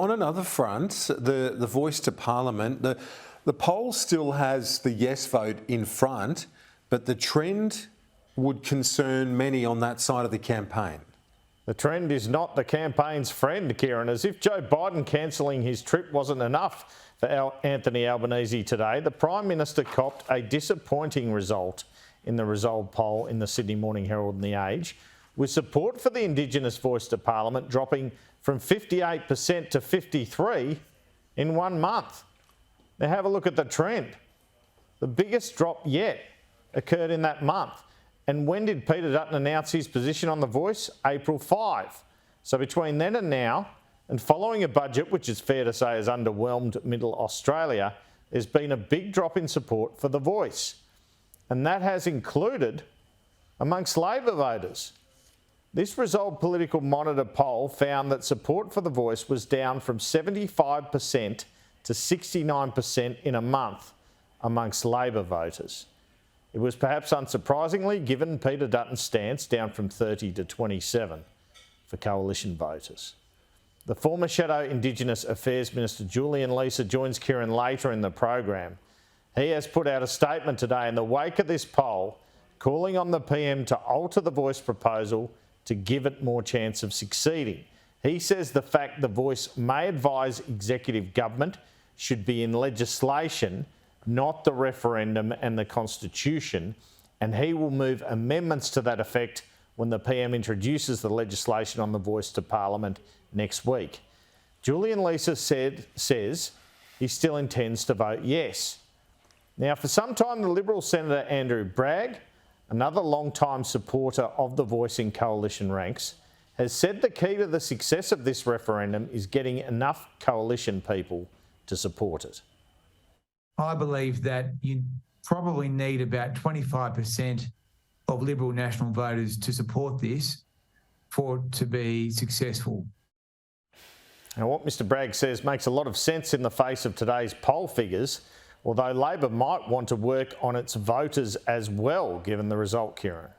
On another front, the voice to Parliament, the poll still has the yes vote in front, but the trend would concern many on that side of the campaign. The trend is not the campaign's friend, Kieran. As if Joe Biden cancelling his trip wasn't enough for Anthony Albanese today, the Prime Minister copped a disappointing result in the Resolve poll in the Sydney Morning Herald and The Age, with support for the Indigenous Voice to Parliament dropping from 58% to 53% in 1 month. Now have a look at the trend. The biggest drop yet occurred in that month. And when did Peter Dutton announce his position on The Voice? April 5. So between then and now, and following a budget which is fair to say has underwhelmed Middle Australia, there's been a big drop in support for The Voice. And that has included amongst Labor voters. This Resolve Political Monitor poll found that support for The Voice was down from 75% to 69% in a month amongst Labor voters. It was perhaps unsurprisingly given Peter Dutton's stance down from 30 to 27 for coalition voters. The former Shadow Indigenous Affairs Minister Julian Lisa joins Kieran later in the program. He has put out a statement today in the wake of this poll calling on the PM to alter the Voice proposal to give it more chance of succeeding. He says the fact the Voice may advise executive government should be in legislation, not the referendum and the Constitution, and he will move amendments to that effect when the PM introduces the legislation on the Voice to Parliament next week. Julian Lisa says he still intends to vote yes. Now, for some time, the Liberal Senator Andrew Bragg, another long-time supporter of the Voice in coalition ranks, has said the key to the success of this referendum is getting enough coalition people to support it. I believe that you probably need about 25% of Liberal national voters to support this for it to be successful. Now, what Mr Bragg says makes a lot of sense in the face of today's poll figures, although Labor might want to work on its voters as well, given the result, Kieran.